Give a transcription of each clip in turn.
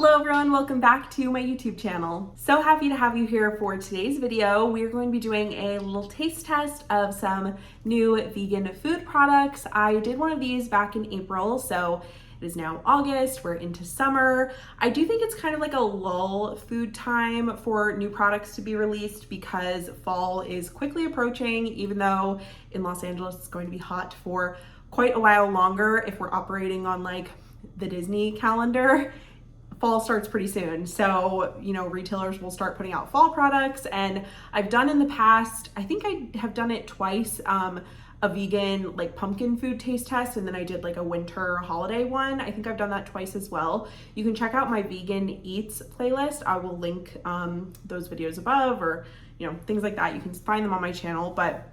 Hello everyone, welcome back to my YouTube channel. So happy to have you here for today's video. We are going to be doing a little taste test of some new vegan food products. I did one of these back in April, so it is now August, we're into summer. I do think it's kind of like a lull food time for new products to be released because fall is quickly approaching, even though in Los Angeles it's going to be hot for quite a while longer if we're operating on like the Disney calendar. Fall starts pretty soon. So, retailers will start putting out fall products, and I've done in the past, I think I have done it twice, a vegan like pumpkin food taste test, and then I did like a winter holiday one. I think I've done that twice as well. You can check out my vegan eats playlist. I will link those videos above, or things like that. You can find them on my channel, but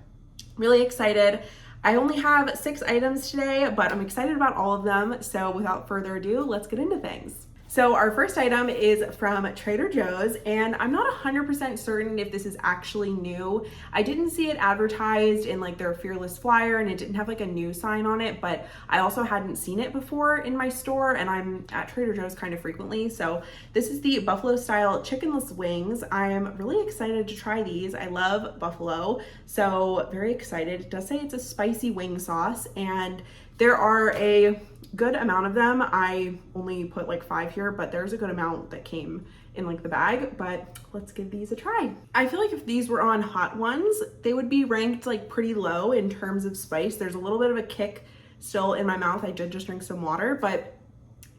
really excited. I only have 6 items today, but I'm excited about all of them. So without further ado, let's get into things. So our first item is from Trader Joe's, and I'm not 100% certain if this is actually new. I didn't see it advertised in like their Fearless flyer, and it didn't have like a new sign on it, but I also hadn't seen it before in my store, and I'm at Trader Joe's kind of frequently. So this is the buffalo style chickenless wings. I am really excited to try these. I love buffalo, so very excited. It does say it's a spicy wing sauce, and there are a good amount of them. I only put like 5 here, but there's a good amount that came in like the bag, but let's give these a try. I feel like if these were on Hot Ones, they would be ranked like pretty low in terms of spice. There's a little bit of a kick still in my mouth. I did just drink some water, but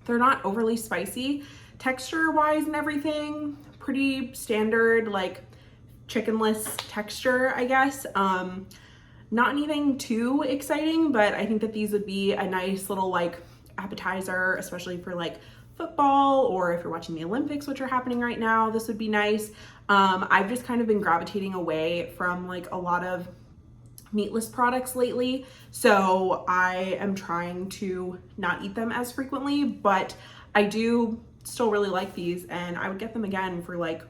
they're not overly spicy. Texture wise and everything, pretty standard, like chickenless texture, I guess. Not anything too exciting, but I think that these would be a nice little like appetizer, especially for like football, or if you're watching the Olympics, which are happening right now, this would be nice. I've just kind of been gravitating away from like a lot of meatless products lately, so I am trying to not eat them as frequently, but I do still really like these, and I would get them again for like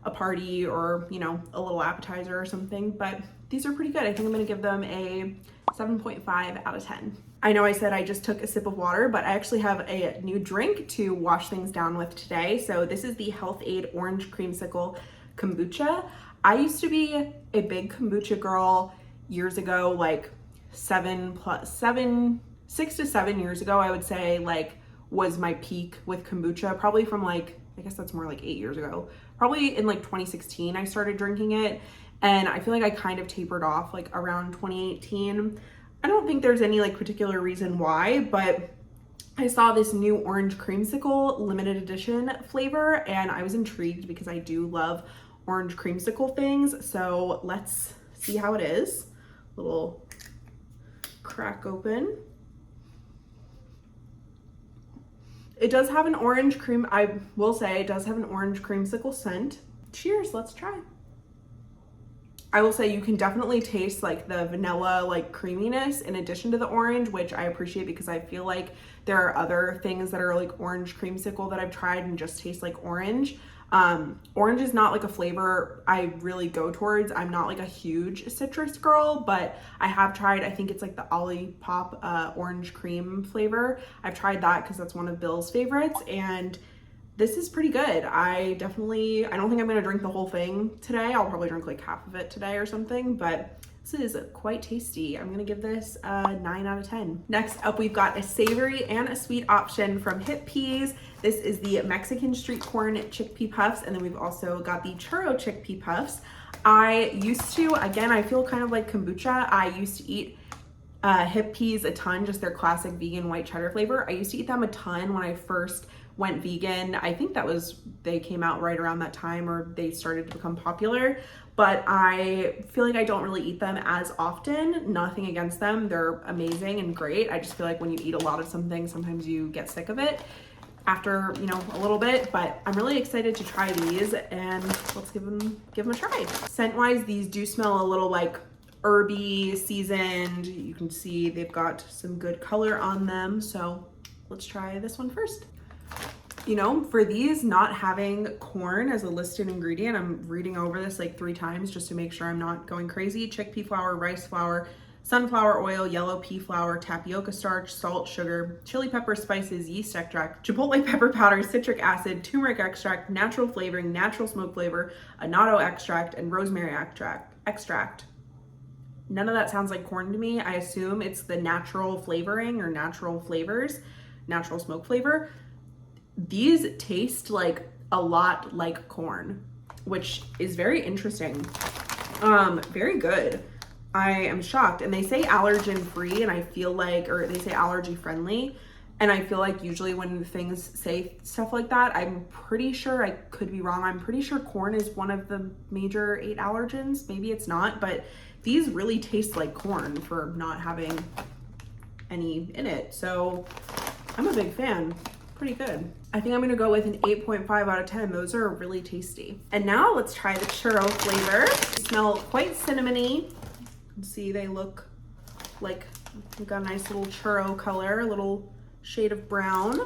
a party or a little appetizer or something. But these are pretty good. I think I'm gonna give them a 7.5 out of 10. I know I said I just took a sip of water, but I actually have a new drink to wash things down with today. So this is the Health Aid Orange Creamsicle Kombucha. I used to be a big kombucha girl years ago, like 6 to 7 years ago, I would say, like was my peak with kombucha, probably from like, I guess that's more like 8 years ago. Probably in like 2016, I started drinking it. And I feel like I kind of tapered off like around 2018. I don't think there's any like particular reason why, but I saw this new orange creamsicle limited edition flavor, and I was intrigued because I do love orange creamsicle things. So let's see how it is. Little crack open. It does have an orange cream, I will say it does have an orange creamsicle scent. Cheers, let's try. I will say you can definitely taste like the vanilla like creaminess in addition to the orange, which I appreciate because I feel like there are other things that are like orange creamsicle that I've tried and just taste like orange. Orange is not like a flavor I really go towards. I'm not like a huge citrus girl, but I have tried, I think it's like the Olipop orange cream flavor. I've tried that because that's one of Bill's favorites, and this is pretty good. I don't think I'm gonna drink the whole thing today. I'll probably drink like half of it today or something, but this is quite tasty. I'm gonna give this a 9 out of 10. Next up, we've got a savory and a sweet option from Hipp Peas. This is the Mexican street corn chickpea puffs, and then we've also got the churro chickpea puffs. I used to, again, I feel kind of like kombucha. I used to eat Hipp Peas a ton, just their classic vegan white cheddar flavor. I used to eat them a ton when I first went vegan. I think they came out right around that time, or they started to become popular, but I feel like I don't really eat them as often. Nothing against them, they're amazing and great. I just feel like when you eat a lot of something, sometimes you get sick of it after a little bit, but I'm really excited to try these, and let's give them a try. Scent wise, these do smell a little like herby, seasoned. You can see they've got some good color on them, so let's try this one first. For these not having corn as a listed ingredient, I'm reading over this like 3 times just to make sure I'm not going crazy. Chickpea flour, rice flour, sunflower oil, yellow pea flour, tapioca starch, salt, sugar, chili pepper, spices, yeast extract, chipotle pepper powder, citric acid, turmeric extract, natural flavoring, natural smoke flavor, annatto extract, and rosemary extract. None of that sounds like corn to me. I assume it's the natural flavoring or natural flavors, natural smoke flavor. These taste like a lot like corn, which is very interesting. Very good. I am shocked. And they say allergen free, and I feel like, or they say allergy friendly. And I feel like usually when things say stuff like that, I'm pretty sure, I could be wrong, I'm pretty sure corn is one of the major 8 allergens. Maybe it's not, but these really taste like corn for not having any in it. So I'm a big fan. Pretty good. I think I'm gonna go with an 8.5 out of 10. Those are really tasty. And now let's try the churro flavor. They smell quite cinnamony. See, they look like they've got a nice little churro color, a little shade of brown.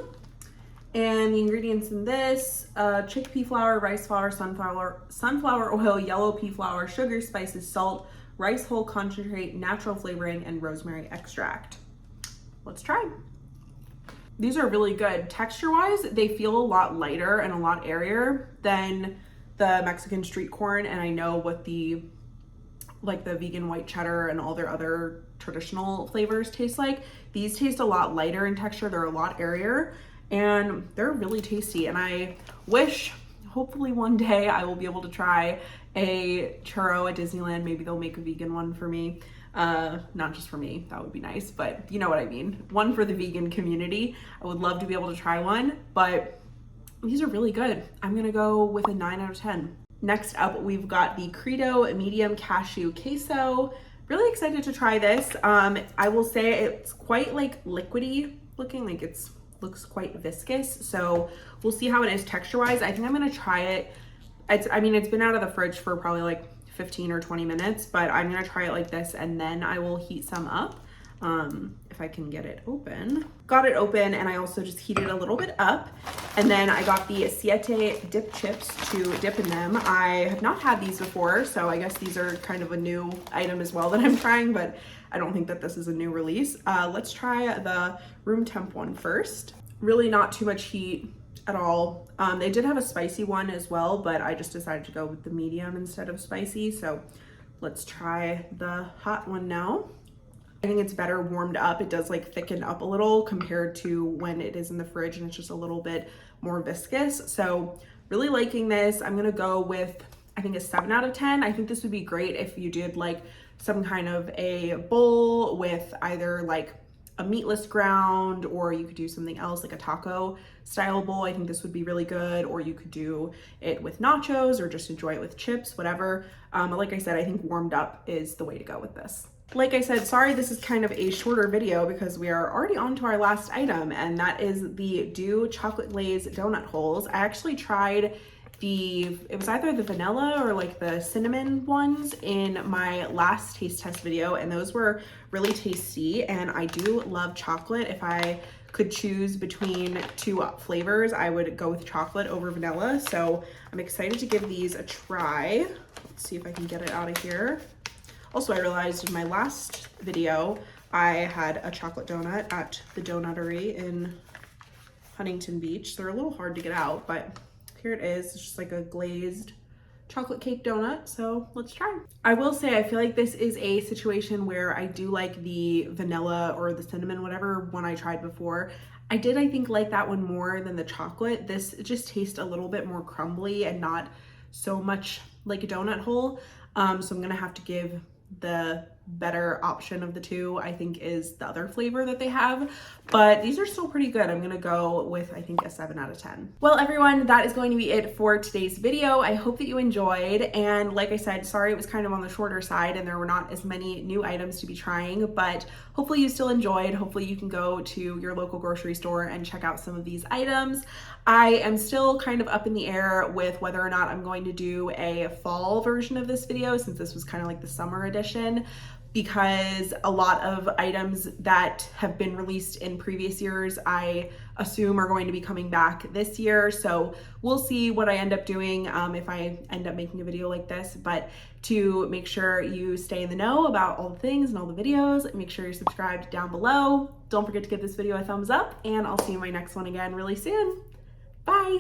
And the ingredients in this, chickpea flour, rice flour, sunflower oil, yellow pea flour, sugar, spices, salt, rice hull concentrate, natural flavoring, and rosemary extract. Let's try. These are really good. Texture-wise, they feel a lot lighter and a lot airier than the Mexican street corn, and I know what the vegan white cheddar and all their other traditional flavors taste like. These taste a lot lighter in texture. They're a lot airier, and they're really tasty. And I wish, hopefully one day, I will be able to try a churro at Disneyland. Maybe they'll make a vegan one for me. Not just for me, that would be nice, but you know what I mean. One for the vegan community. I would love to be able to try one, but these are really good. I'm gonna go with a 9 out of 10. Next up, we've got the Credo medium cashew queso. Really excited to try this. I will say it's quite like liquidy looking, like looks quite viscous. So we'll see how it is texture-wise. I think I'm gonna try it. It's been out of the fridge for probably like 15 or 20 minutes, but I'm gonna try it like this and then I will heat some up. If I can get it open. Got it open, and I also just heated a little bit up. And then I got the Siete dip chips to dip in them. I have not had these before, so I guess these are kind of a new item as well that I'm trying, but I don't think that this is a new release. Let's try the room temp one first. Really not too much heat at all. They did have a spicy one as well, but I just decided to go with the medium instead of spicy. So let's try the hot one now. I think it's better warmed up. It does like thicken up a little compared to when it is in the fridge and it's just a little bit more viscous. So really liking this. I'm gonna go with, I think, a 7 out of 10. I think this would be great if you did like some kind of a bowl with either like a meatless ground, or you could do something else like a taco style bowl. I think this would be really good. Or you could do it with nachos or just enjoy it with chips, whatever. Like I said, I think warmed up is the way to go with this. Like I said, sorry this is kind of a shorter video because we are already on to our last item, and that is the Dew chocolate glaze donut holes. I actually tried it was either the vanilla or like the cinnamon ones in my last taste test video, and those were really tasty. And I do love chocolate. If I could choose between 2 flavors, I would go with chocolate over vanilla. So I'm excited to give these a try. Let's see if I can get it out of here. Also, I realized in my last video, I had a chocolate donut at the Donuttery in Huntington Beach. They're a little hard to get out, but here it is. It's just like a glazed chocolate cake donut. So let's try. I will say, I feel like this is a situation where I do like the vanilla or the cinnamon, whatever one I tried before. I think, like that one more than the chocolate. This just tastes a little bit more crumbly and not so much like a donut hole. So I'm gonna have to give the better option of the 2, I think, is the other flavor that they have, but these are still pretty good. I'm gonna go with, I think, a 7 out of 10. Well, everyone, that is going to be it for today's video. I hope that you enjoyed, and like I said, sorry it was kind of on the shorter side and there were not as many new items to be trying, but hopefully you still enjoyed. Hopefully you can go to your local grocery store and check out some of these items. I am still kind of up in the air with whether or not I'm going to do a fall version of this video, since this was kind of like the summer edition. because a lot of items that have been released in previous years, I assume are going to be coming back this year. So we'll see what I end up doing if I end up making a video like this. But to make sure you stay in the know about all the things and all the videos, make sure you're subscribed down below. Don't forget to give this video a thumbs up, and I'll see you in my next one again really soon. Bye.